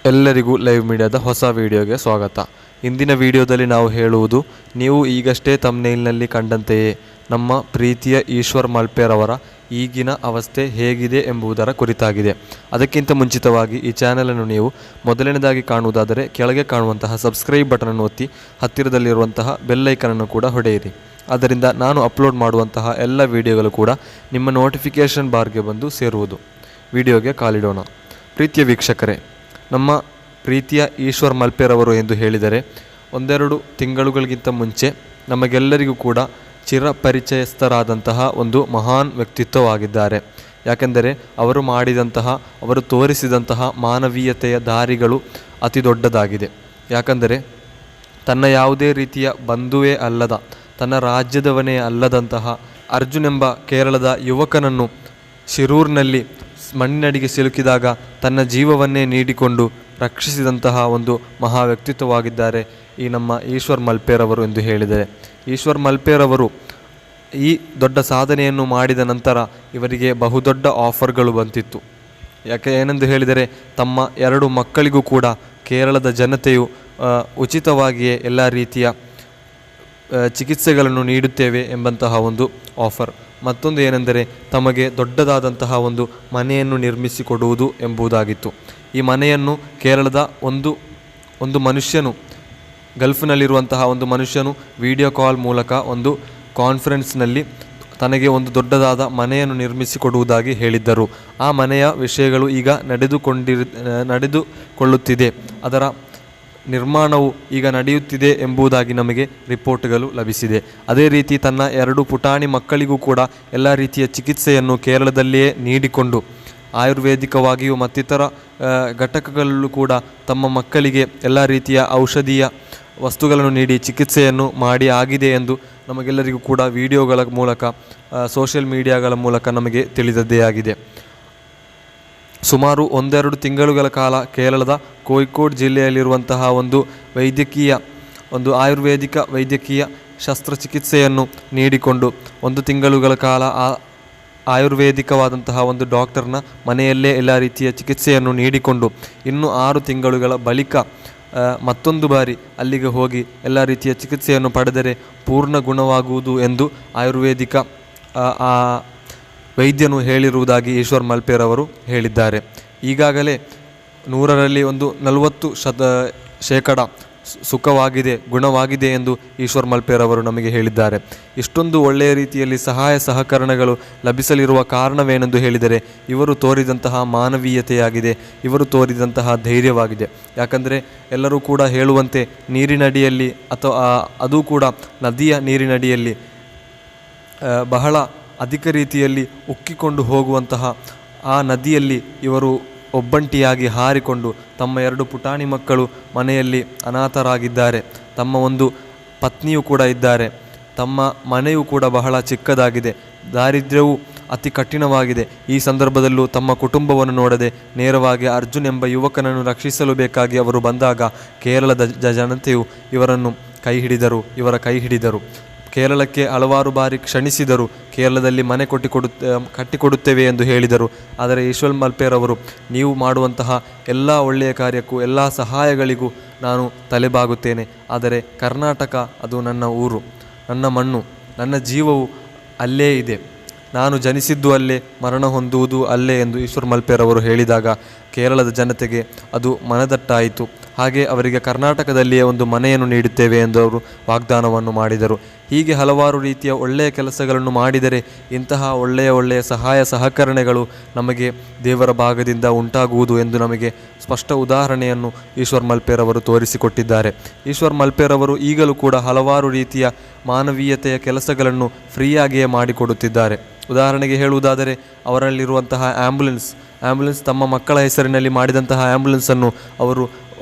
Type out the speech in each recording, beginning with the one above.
ಎಲ್ಲರಿಗೂ ಲೈವ್ ಮೀಡಿಯಾದ ಹೊಸ ವಿಡಿಯೋಗೆ ಸ್ವಾಗತ. ಇಂದಿನ ವಿಡಿಯೋದಲ್ಲಿ ನಾವು ಹೇಳುವುದು, ನೀವು ಈಗಷ್ಟೇ ಥಂಬ್ನೇಲ್ನಲ್ಲಿ ಕಂಡಂತೆಯೇ ನಮ್ಮ ಪ್ರೀತಿಯ ಈಶ್ವರ್ ಮಲ್ಪೆರವರ ಈಗಿನ ಅವಸ್ಥೆ ಹೇಗಿದೆ ಎಂಬುದರ ಕುರಿತಾಗಿದೆ. ಅದಕ್ಕಿಂತ ಮುಂಚಿತವಾಗಿ ಈ ಚಾನಲನ್ನು ನೀವು ಮೊದಲನೇದಾಗಿ ಕಾಣುವುದಾದರೆ ಕೆಳಗೆ ಕಾಣುವಂತಹ ಸಬ್ಸ್ಕ್ರೈಬ್ ಬಟನನ್ನು ಒತ್ತಿ ಹತ್ತಿರದಲ್ಲಿರುವಂತಹ ಬೆಲ್ಲೈಕನನ್ನು ಕೂಡ ಹೊಡೆಯಿರಿ. ಅದರಿಂದ ನಾನು ಅಪ್ಲೋಡ್ ಮಾಡುವಂತಹ ಎಲ್ಲ ವಿಡಿಯೋಗಳು ಕೂಡ ನಿಮ್ಮ ನೋಟಿಫಿಕೇಷನ್ ಬಾರ್ಗೆ ಬಂದು ಸೇರುವುದು. ವಿಡಿಯೋಗೆ ಕಾಲಿಡೋಣ. ಪ್ರೀತಿಯ ವೀಕ್ಷಕರೇ, ನಮ್ಮ ಪ್ರೀತಿಯ ಈಶ್ವರ್ ಮಲ್ಪೆರವರು ಎಂದು ಹೇಳಿದರೆ ಒಂದೆರಡು ತಿಂಗಳುಗಳಿಗಿಂತ ಮುಂಚೆ ನಮಗೆಲ್ಲರಿಗೂ ಕೂಡ ಚಿರಪರಿಚಯಸ್ಥರಾದಂತಹ ಒಂದು ಮಹಾನ್ ವ್ಯಕ್ತಿತ್ವವಾಗಿದ್ದಾರೆ. ಯಾಕೆಂದರೆ ಅವರು ತೋರಿಸಿದಂತಹ ಮಾನವೀಯತೆಯ ದಾರಿಗಳು ಅತಿ ದೊಡ್ಡದಾಗಿದೆ. ಯಾಕೆಂದರೆ ತನ್ನ ಯಾವುದೇ ರೀತಿಯ ಬಂಧುವೇ ಅಲ್ಲದ, ತನ್ನ ರಾಜ್ಯದವನೇ ಅಲ್ಲದಂತಹ ಅರ್ಜುನ್ ಎಂಬ ಕೇರಳದ ಯುವಕನನ್ನು ಶಿರೂರಿನಲ್ಲಿ ಮಣ್ಣಿನಡಿಗೆ ಸಿಲುಕಿದಾಗ ತನ್ನ ಜೀವವನ್ನೇ ನೀಡಿಕೊಂಡು ರಕ್ಷಿಸಿದಂತಹ ಒಂದು ಮಹಾ ವ್ಯಕ್ತಿತ್ವವಾಗಿದ್ದಾರೆ ಈ ನಮ್ಮ ಈಶ್ವರ್ ಮಲ್ಪೆರವರು ಎಂದು ಹೇಳಿದರೆ. ಈಶ್ವರ್ ಮಲ್ಪೆರವರು ಈ ದೊಡ್ಡ ಸಾಧನೆಯನ್ನು ಮಾಡಿದ ನಂತರ ಇವರಿಗೆ ಬಹುದೊಡ್ಡ ಆಫರ್ಗಳು ಬಂತಿತ್ತು. ಏನೆಂದು ಹೇಳಿದರೆ, ತಮ್ಮ 2 ಮಕ್ಕಳಿಗೂ ಕೂಡ ಕೇರಳದ ಜನತೆಯು ಉಚಿತವಾಗಿಯೇ ಎಲ್ಲ ರೀತಿಯ ಚಿಕಿತ್ಸೆಗಳನ್ನು ನೀಡುತ್ತೇವೆ ಎಂಬಂತಹ ಒಂದು ಆಫರ್. ಮತ್ತೊಂದು ಏನೆಂದರೆ, ತಮಗೆ ದೊಡ್ಡದಾದಂತಹ ಒಂದು ಮನೆಯನ್ನು ನಿರ್ಮಿಸಿಕೊಡುವುದು ಎಂಬುದಾಗಿತ್ತು. ಈ ಮನೆಯನ್ನು ಕೇರಳದ ಒಂದು ಮನುಷ್ಯನು, ಗಲ್ಫ್ನಲ್ಲಿರುವಂತಹ ಒಂದು ಮನುಷ್ಯನು ವಿಡಿಯೋ ಕಾಲ್ ಮೂಲಕ ಒಂದು ಕಾನ್ಫರೆನ್ಸ್ನಲ್ಲಿ ತನಗೆ ಒಂದು ದೊಡ್ಡದಾದ ಮನೆಯನ್ನು ನಿರ್ಮಿಸಿಕೊಡುವುದಾಗಿ ಹೇಳಿದ್ದರು. ಆ ಮನೆಯ ವಿಷಯಗಳು ಈಗ ನಡೆದುಕೊಳ್ಳುತ್ತಿದೆ. ಅದರ ನಿರ್ಮಾಣವು ಈಗ ನಡೆಯುತ್ತಿದೆ ಎಂಬುದಾಗಿ ನಮಗೆ ರಿಪೋರ್ಟ್ಗಳು ಲಭಿಸಿದೆ. ಅದೇ ರೀತಿ ತನ್ನ 2 ಪುಟಾಣಿ ಮಕ್ಕಳಿಗೂ ಕೂಡ ಎಲ್ಲ ರೀತಿಯ ಚಿಕಿತ್ಸೆಯನ್ನು ಕೇರಳದಲ್ಲಿಯೇ ನೀಡಿಕೊಂಡು ಆಯುರ್ವೇದಿಕವಾಗಿಯೂ ಮತ್ತಿತರ ಘಟಕಗಳಲ್ಲೂ ಕೂಡ ತಮ್ಮ ಮಕ್ಕಳಿಗೆ ಎಲ್ಲ ರೀತಿಯ ಔಷಧೀಯ ವಸ್ತುಗಳನ್ನು ನೀಡಿ ಚಿಕಿತ್ಸೆಯನ್ನು ಮಾಡಿ ಆಗಿದೆ ಎಂದು ನಮಗೆಲ್ಲರಿಗೂ ಕೂಡ ವಿಡಿಯೋಗಳ ಮೂಲಕ, ಸೋಷಿಯಲ್ ಮೀಡಿಯಾಗಳ ಮೂಲಕ ನಮಗೆ ತಿಳಿದದ್ದೇ ಆಗಿದೆ. ಸುಮಾರು 1-2 ತಿಂಗಳುಗಳ ಕಾಲ ಕೇರಳದ ಕೋಯಿಕೋಡ್ ಜಿಲ್ಲೆಯಲ್ಲಿರುವಂತಹ ಒಂದು ಆಯುರ್ವೇದಿಕ ವೈದ್ಯಕೀಯ ಶಸ್ತ್ರಚಿಕಿತ್ಸೆಯನ್ನು ನೀಡಿಕೊಂಡು 1 ತಿಂಗಳುಗಳ ಕಾಲ ಆ ಆಯುರ್ವೇದಿಕವಾದಂತಹ ಒಂದು ಡಾಕ್ಟರ್ನ ಮನೆಯಲ್ಲೇ ಎಲ್ಲ ರೀತಿಯ ಚಿಕಿತ್ಸೆಯನ್ನು ನೀಡಿಕೊಂಡು ಇನ್ನು 6 ತಿಂಗಳುಗಳ ಬಳಿಕ ಮತ್ತೊಂದು ಬಾರಿ ಅಲ್ಲಿಗೆ ಹೋಗಿ ಎಲ್ಲ ರೀತಿಯ ಚಿಕಿತ್ಸೆಯನ್ನು ಪಡೆದರೆ ಪೂರ್ಣ ಗುಣವಾಗುವುದು ಎಂದು ಆಯುರ್ವೇದಿಕ ವೈದ್ಯನು ಹೇಳಿರುವುದಾಗಿ ಈಶ್ವರ್ ಮಲ್ಪೆರವರು ಹೇಳಿದ್ದಾರೆ. ಈಗಾಗಲೇ 100ರಲ್ಲಿ 40% ಸುಖವಾಗಿದೆ, ಗುಣವಾಗಿದೆ ಎಂದು ಈಶ್ವರ್ ಮಲ್ಪೆರವರು ನಮಗೆ ಹೇಳಿದ್ದಾರೆ. ಇಷ್ಟೊಂದು ಒಳ್ಳೆಯ ರೀತಿಯಲ್ಲಿ ಸಹಾಯ ಸಹಕರಣಗಳು ಲಭಿಸಲಿರುವ ಕಾರಣವೇನೆಂದು ಹೇಳಿದರೆ ಇವರು ತೋರಿದಂತಹ ಮಾನವೀಯತೆಯಾಗಿದೆ, ಇವರು ತೋರಿದಂತಹ ಧೈರ್ಯವಾಗಿದೆ. ಯಾಕಂದರೆ ಎಲ್ಲರೂ ಕೂಡ ಹೇಳುವಂತೆ ನೀರಿನಡಿಯಲ್ಲಿ ಅಥವಾ ಅದು ಕೂಡ ನದಿಯ ನೀರಿನಡಿಯಲ್ಲಿ ಬಹಳ ಅಧಿಕ ರೀತಿಯಲ್ಲಿ ಉಕ್ಕಿಕೊಂಡು ಹೋಗುವಂತಹ ಆ ನದಿಯಲ್ಲಿ ಇವರು ಒಬ್ಬಂಟಿಯಾಗಿ ಹಾರಿಕೊಂಡು ತಮ್ಮ 2 ಪುಟಾಣಿ ಮಕ್ಕಳು ಮನೆಯಲ್ಲಿ ಅನಾಥರಾಗಿದ್ದಾರೆ. ತಮ್ಮ ಒಂದು ಪತ್ನಿಯೂ ಕೂಡ ಇದ್ದಾರೆ. ತಮ್ಮ ಮನೆಯೂ ಕೂಡ ಬಹಳ ಚಿಕ್ಕದಾಗಿದೆ. ದಾರಿದ್ರ್ಯವೂ ಅತಿ ಕಠಿಣವಾಗಿದೆ. ಈ ಸಂದರ್ಭದಲ್ಲೂ ತಮ್ಮ ಕುಟುಂಬವನ್ನು ನೋಡದೆ ನೇರವಾಗಿ ಅರ್ಜುನ್ ಎಂಬ ಯುವಕನನ್ನು ರಕ್ಷಿಸಲು ಬೇಕಾಗಿ ಅವರು ಬಂದಾಗ ಕೇರಳದ ಜನತೆಯು ಇವರ ಕೈ ಹಿಡಿದರು. ಕೇರಳಕ್ಕೆ ಹಲವಾರು ಬಾರಿ ಕ್ಷಣಿಸಿದರು. ಕೇರಳದಲ್ಲಿ ಮನೆ ಕಟ್ಟಿಕೊಡುತ್ತೇವೆ ಎಂದು ಹೇಳಿದರು. ಆದರೆ ಈಶ್ವರ್ ಮಲ್ಪೆರವರು, ನೀವು ಮಾಡುವಂತಹ ಎಲ್ಲ ಒಳ್ಳೆಯ ಕಾರ್ಯಕ್ಕೂ ಎಲ್ಲ ಸಹಾಯಗಳಿಗೂ ನಾನು ತಲೆಬಾಗುತ್ತೇನೆ. ಆದರೆ ಕರ್ನಾಟಕ ಅದು ನನ್ನ ಊರು, ನನ್ನ ಮಣ್ಣು, ನನ್ನ ಜೀವವು ಅಲ್ಲೇ ಇದೆ. ನಾನು ಜನಿಸಿದ್ದು ಅಲ್ಲೇ, ಮರಣ ಹೊಂದುವುದು ಅಲ್ಲೇ ಎಂದು ಈಶ್ವರ್ ಮಲ್ಪೆರವರು ಹೇಳಿದಾಗ ಕೇರಳದ ಜನತೆಗೆ ಅದು ಮನದಟ್ಟಾಯಿತು. ಹಾಗೆ ಅವರಿಗೆ ಕರ್ನಾಟಕದಲ್ಲಿಯೇ ಒಂದು ಮನೆಯನ್ನು ನೀಡುತ್ತೇವೆ ಎಂದು ಅವರು ವಾಗ್ದಾನವನ್ನು ಮಾಡಿದರು. ಹೀಗೆ ಹಲವಾರು ರೀತಿಯ ಒಳ್ಳೆಯ ಕೆಲಸಗಳನ್ನು ಮಾಡಿದರೆ ಇಂತಹ ಒಳ್ಳೆಯ ಸಹಾಯ ಸಹಕರಣೆಗಳು ನಮಗೆ ದೇವರ ಭಾಗದಿಂದ ಉಂಟಾಗುವುದು ಎಂದು ನಮಗೆ ಸ್ಪಷ್ಟ ಉದಾಹರಣೆಯನ್ನು ಈಶ್ವರ್ ಮಲ್ಪೆರವರು ತೋರಿಸಿಕೊಟ್ಟಿದ್ದಾರೆ. ಈಶ್ವರ್ ಮಲ್ಪೆರವರು ಈಗಲೂ ಕೂಡ ಹಲವಾರು ರೀತಿಯ ಮಾನವೀಯತೆಯ ಕೆಲಸಗಳನ್ನು ಫ್ರೀಯಾಗಿಯೇ ಮಾಡಿಕೊಡುತ್ತಿದ್ದಾರೆ. ಉದಾಹರಣೆಗೆ ಹೇಳುವುದಾದರೆ, ಅವರಲ್ಲಿರುವಂತಹ ಆ್ಯಂಬುಲೆನ್ಸ್ ತಮ್ಮ ಮಕ್ಕಳ ಹೆಸರಿನಲ್ಲಿ ಮಾಡಿದಂತಹ ಆ್ಯಂಬುಲೆನ್ಸನ್ನು ಅವರು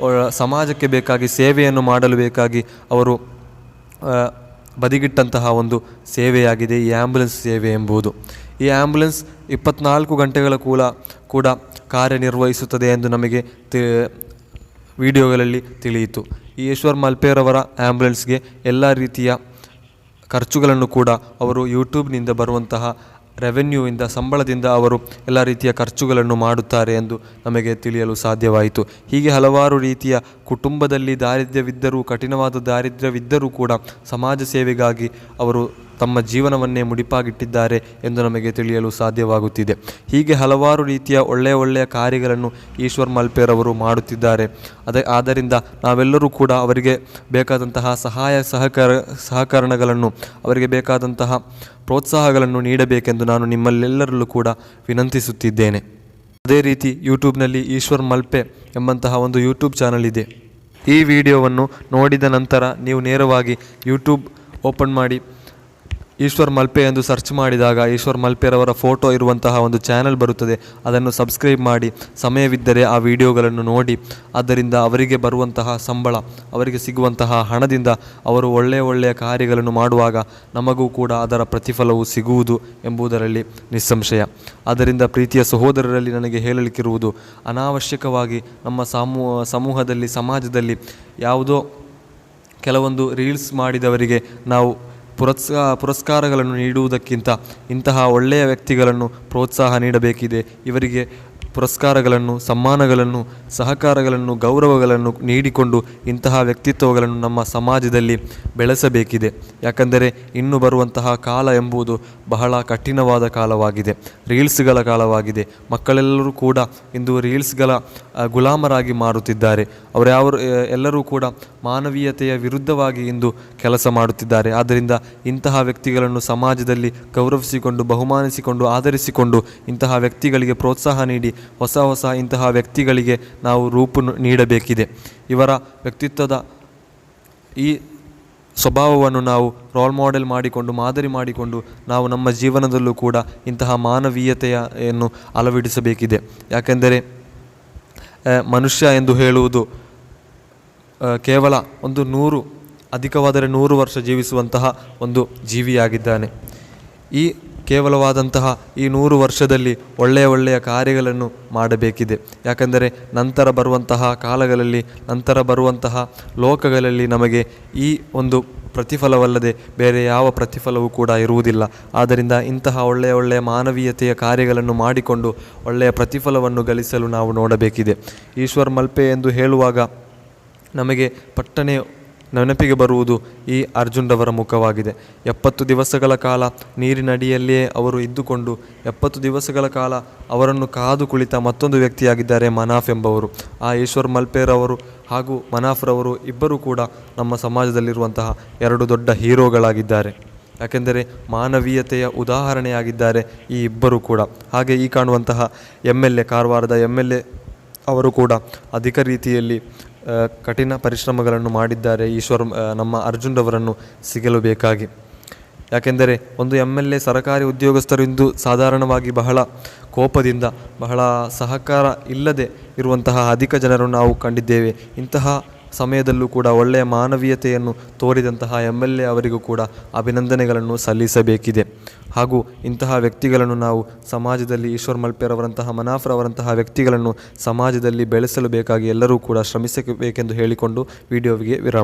ಸಮಾಜಕ್ಕೆ ಬೇಕಾಗಿ ಸೇವೆಯನ್ನು ಮಾಡಲು ಬೇಕಾಗಿ ಅವರು ಬದಿಗಿಟ್ಟಂತಹ ಒಂದು ಸೇವೆಯಾಗಿದೆ ಈ ಆ್ಯಂಬುಲೆನ್ಸ್ ಸೇವೆ ಎಂಬುದು. ಈ ಆ್ಯಂಬುಲೆನ್ಸ್ 24 ಗಂಟೆಗಳ ಕೂಡ ಕಾರ್ಯನಿರ್ವಹಿಸುತ್ತದೆ ಎಂದು ನಮಗೆ ವಿಡಿಯೋಗಳಲ್ಲಿ ತಿಳಿಯಿತು. ಈ ಈಶ್ವರ್ ಮಲ್ಪೆರವರ ಆ್ಯಂಬುಲೆನ್ಸ್ಗೆ ಎಲ್ಲ ರೀತಿಯ ಖರ್ಚುಗಳನ್ನು ಕೂಡ ಅವರು ಯೂಟ್ಯೂಬ್ನಿಂದ ಬರುವಂತಹ ರೆವೆನ್ಯೂವಿಂದ ಸಂಬಳದಿಂದ ಅವರು ಎಲ್ಲ ರೀತಿಯ ಖರ್ಚುಗಳನ್ನು ಮಾಡುತ್ತಾರೆ ಎಂದು ನಮಗೆ ತಿಳಿಯಲು ಸಾಧ್ಯವಾಯಿತು. ಹೀಗೆ ಹಲವಾರು ರೀತಿಯ ಕುಟುಂಬದಲ್ಲಿ ದಾರಿದ್ರ್ಯವಿದ್ದರೂ, ಕಠಿಣವಾದ ದಾರಿದ್ರ್ಯವಿದ್ದರೂ ಕೂಡ ಸಮಾಜ ಸೇವೆಗಾಗಿ ಅವರು ತಮ್ಮ ಜೀವನವನ್ನೇ ಮುಡಿಪಾಗಿಟ್ಟಿದ್ದಾರೆ ಎಂದು ನಮಗೆ ತಿಳಿಯಲು ಸಾಧ್ಯವಾಗುತ್ತಿದೆ. ಹೀಗೆ ಹಲವಾರು ರೀತಿಯ ಒಳ್ಳೆಯ ಕಾರ್ಯಗಳನ್ನು ಈಶ್ವರ್ ಮಲ್ಪೆರವರು ಮಾಡುತ್ತಿದ್ದಾರೆ. ಆದ್ದರಿಂದ ನಾವೆಲ್ಲರೂ ಕೂಡ ಅವರಿಗೆ ಬೇಕಾದಂತಹ ಸಹಾಯ ಸಹಕರಣಗಳನ್ನು, ಅವರಿಗೆ ಬೇಕಾದಂತಹ ಪ್ರೋತ್ಸಾಹಗಳನ್ನು ನೀಡಬೇಕೆಂದು ನಾನು ನಿಮ್ಮಲ್ಲೆಲ್ಲರಲ್ಲೂ ಕೂಡ ವಿನಂತಿಸುತ್ತಿದ್ದೇನೆ. ಅದೇ ರೀತಿ ಯೂಟ್ಯೂಬ್ನಲ್ಲಿ ಈಶ್ವರ್ ಮಲ್ಪೆ ಎಂಬಂತಹ ಒಂದು ಯೂಟ್ಯೂಬ್ ಚಾನಲ್ ಇದೆ. ಈ ವಿಡಿಯೋವನ್ನು ನೋಡಿದ ನಂತರ ನೀವು ನೇರವಾಗಿ ಯೂಟ್ಯೂಬ್ ಓಪನ್ ಮಾಡಿ ಈಶ್ವರ್ ಮಲ್ಪೆ ಎಂದು ಸರ್ಚ್ ಮಾಡಿದಾಗ ಈಶ್ವರ್ ಮಲ್ಪೆರವರ ಫೋಟೋ ಇರುವಂತಹ ಒಂದು ಚಾನಲ್ ಬರುತ್ತದೆ. ಅದನ್ನು ಸಬ್ಸ್ಕ್ರೈಬ್ ಮಾಡಿ, ಸಮಯವಿದ್ದರೆ ಆ ವಿಡಿಯೋಗಳನ್ನು ನೋಡಿ. ಆದ್ದರಿಂದ ಅವರಿಗೆ ಬರುವಂತಹ ಸಂಬಳ, ಅವರಿಗೆ ಸಿಗುವಂತಹ ಹಣದಿಂದ ಅವರು ಒಳ್ಳೆಯ ಕಾರ್ಯಗಳನ್ನು ಮಾಡುವಾಗ ನಮಗೂ ಕೂಡ ಅದರ ಪ್ರತಿಫಲವು ಸಿಗುವುದು ಎಂಬುದರಲ್ಲಿ ನಿಸ್ಸಂಶಯ. ಆದ್ದರಿಂದ ಪ್ರೀತಿಯ ಸಹೋದರರಲ್ಲಿ ನನಗೆ ಹೇಳಲಿಕ್ಕಿರುವುದು, ಅನಾವಶ್ಯಕವಾಗಿ ನಮ್ಮ ಸಮೂಹದಲ್ಲಿ, ಸಮಾಜದಲ್ಲಿ ಯಾವುದೋ ಕೆಲವೊಂದು ರೀಲ್ಸ್ ಮಾಡಿದವರಿಗೆ ನಾವು ಪುರಸ್ಕಾರಗಳನ್ನು ನೀಡುವುದಕ್ಕಿಂತ ಇಂತಹ ಒಳ್ಳೆಯ ವ್ಯಕ್ತಿಗಳನ್ನು ಪ್ರೋತ್ಸಾಹ ನೀಡಬೇಕಿದೆ. ಇವರಿಗೆ ಪುರಸ್ಕಾರಗಳನ್ನು, ಸಮ್ಮಾನಗಳನ್ನು, ಸಹಕಾರಗಳನ್ನು, ಗೌರವಗಳನ್ನು ನೀಡಿಕೊಂಡು ಇಂತಹ ವ್ಯಕ್ತಿತ್ವಗಳನ್ನು ನಮ್ಮ ಸಮಾಜದಲ್ಲಿ ಬೆಳೆಸಬೇಕಿದೆ. ಯಾಕಂದರೆ ಇನ್ನು ಬರುವಂತಹ ಕಾಲ ಎಂಬುದು ಬಹಳ ಕಠಿಣವಾದ ಕಾಲವಾಗಿದೆ, ರೀಲ್ಸ್ಗಳ ಕಾಲವಾಗಿದೆ. ಮಕ್ಕಳೆಲ್ಲರೂ ಕೂಡ ಇಂದು ರೀಲ್ಸ್ಗಳ ಗುಲಾಮರಾಗಿ ಮಾರುತ್ತಿದ್ದಾರೆ. ಎಲ್ಲರೂ ಕೂಡ ಮಾನವೀಯತೆಯ ವಿರುದ್ಧವಾಗಿ ಇಂದು ಕೆಲಸ ಮಾಡುತ್ತಿದ್ದಾರೆ. ಆದ್ದರಿಂದ ಇಂತಹ ವ್ಯಕ್ತಿಗಳನ್ನು ಸಮಾಜದಲ್ಲಿ ಗೌರವಿಸಿಕೊಂಡು, ಬಹುಮಾನಿಸಿಕೊಂಡು, ಆಧರಿಸಿಕೊಂಡು ಇಂತಹ ವ್ಯಕ್ತಿಗಳಿಗೆ ಪ್ರೋತ್ಸಾಹ ನೀಡಿ ಹೊಸ ಇಂತಹ ವ್ಯಕ್ತಿಗಳಿಗೆ ನಾವು ರೂಪು ನೀಡಬೇಕಿದೆ. ಇವರ ವ್ಯಕ್ತಿತ್ವದ ಈ ಸ್ವಭಾವವನ್ನು ನಾವು ರೋಲ್ ಮಾಡೆಲ್ ಮಾಡಿಕೊಂಡು, ಮಾದರಿ ಮಾಡಿಕೊಂಡು ನಾವು ನಮ್ಮ ಜೀವನದಲ್ಲೂ ಕೂಡ ಇಂತಹ ಮಾನವೀಯತೆಯನ್ನು ಅಳವಡಿಸಬೇಕಿದೆ. ಯಾಕೆಂದರೆ ಮನುಷ್ಯ ಎಂದು ಹೇಳುವುದು ಕೇವಲ ಅಧಿಕವಾದರೆ 100 ವರ್ಷ ಜೀವಿಸುವಂತಹ ಒಂದು ಜೀವಿಯಾಗಿದ್ದಾನೆ. ಈ ಕೇವಲವಾದಂತಹ ಈ 100 ವರ್ಷದಲ್ಲಿ ಒಳ್ಳೆಯ ಕಾರ್ಯಗಳನ್ನು ಮಾಡಬೇಕಿದೆ. ಯಾಕೆಂದರೆ ನಂತರ ಬರುವಂತಹ ಲೋಕಗಳಲ್ಲಿ ನಮಗೆ ಈ ಒಂದು ಪ್ರತಿಫಲವಲ್ಲದೆ ಬೇರೆ ಯಾವ ಪ್ರತಿಫಲವೂ ಕೂಡ ಇರುವುದಿಲ್ಲ. ಆದ್ದರಿಂದ ಇಂತಹ ಒಳ್ಳೆಯ ಮಾನವೀಯತೆಯ ಕಾರ್ಯಗಳನ್ನು ಮಾಡಿಕೊಂಡು ಒಳ್ಳೆಯ ಪ್ರತಿಫಲವನ್ನು ಗಳಿಸಲು ನಾವು ನೋಡಬೇಕಿದೆ. ಈಶ್ವರ್ ಮಲ್ಪೆ ಎಂದು ಹೇಳುವಾಗ ನಮಗೆ ಪಟ್ಟನೆ ನೆನಪಿಗೆ ಬರುವುದು ಈ ಅರ್ಜುನ್ರವರ ಮುಖವಾಗಿದೆ. 70 ದಿವಸಗಳ ಕಾಲ ನೀರಿನಡಿಯಲ್ಲಿಯೇ ಅವರು ಇದ್ದುಕೊಂಡು 70 ದಿವಸಗಳ ಕಾಲ ಅವರನ್ನು ಕಾದು ಕುಳಿತ ಮತ್ತೊಂದು ವ್ಯಕ್ತಿಯಾಗಿದ್ದಾರೆ ಮನಾಫ್ ಎಂಬವರು. ಆ ಈಶ್ವರ್ ಮಲ್ಪೆರವರು ಹಾಗೂ ಮನಾಫ್ರವರು ಇಬ್ಬರೂ ಕೂಡ ನಮ್ಮ ಸಮಾಜದಲ್ಲಿರುವಂತಹ 2 ದೊಡ್ಡ ಹೀರೋಗಳಾಗಿದ್ದಾರೆ. ಯಾಕೆಂದರೆ ಮಾನವೀಯತೆಯ ಉದಾಹರಣೆಯಾಗಿದ್ದಾರೆ ಈ ಇಬ್ಬರೂ ಕೂಡ. ಹಾಗೆ ಈ ಕಾಣುವಂತಹ MLA, ಕಾರವಾರದ MLA ಅವರು ಕೂಡ ಅಧಿಕ ರೀತಿಯಲ್ಲಿ ಕಠಿಣ ಪರಿಶ್ರಮಗಳನ್ನು ಮಾಡಿದ್ದಾರೆ ನಮ್ಮ ಅರ್ಜುನ್ರವರನ್ನು ಸಿಗಲು ಬೇಕಾಗಿ. ಯಾಕೆಂದರೆ ಒಂದು MLA ಸರ್ಕಾರಿ ಉದ್ಯೋಗಸ್ಥರು ಇಂದು ಸಾಧಾರಣವಾಗಿ ಬಹಳ ಕೋಪದಿಂದ, ಬಹಳ ಸಹಕಾರ ಇಲ್ಲದೆ ಇರುವಂತಹ ಅಧಿಕ ಜನರನ್ನು ನಾವು ಕಂಡಿದ್ದೇವೆ. ಇಂತಹ ಸಮಯದಲ್ಲೂ ಕೂಡ ಒಳ್ಳೆಯ ಮಾನವೀಯತೆಯನ್ನು ತೋರಿದಂತಹ MLA ಅವರಿಗೂ ಕೂಡ ಅಭಿನಂದನೆಗಳನ್ನು ಸಲ್ಲಿಸಬೇಕಿದೆ. ಹಾಗೂ ಇಂತಹ ವ್ಯಕ್ತಿಗಳನ್ನು ನಾವು ಸಮಾಜದಲ್ಲಿ ಈಶ್ವರ್ ಮಲ್ಪೆರವರಂತಹ, ಮನಾಫ್ರವರಂತಹ ವ್ಯಕ್ತಿಗಳನ್ನು ಸಮಾಜದಲ್ಲಿ ಬೆಳೆಸಲು ಬೇಕಾಗಿ ಎಲ್ಲರೂ ಕೂಡ ಶ್ರಮಿಸಬೇಕೆಂದು ಹೇಳಿಕೊಂಡು ವಿಡಿಯೋವಿಗೆ ವಿರಾಮ.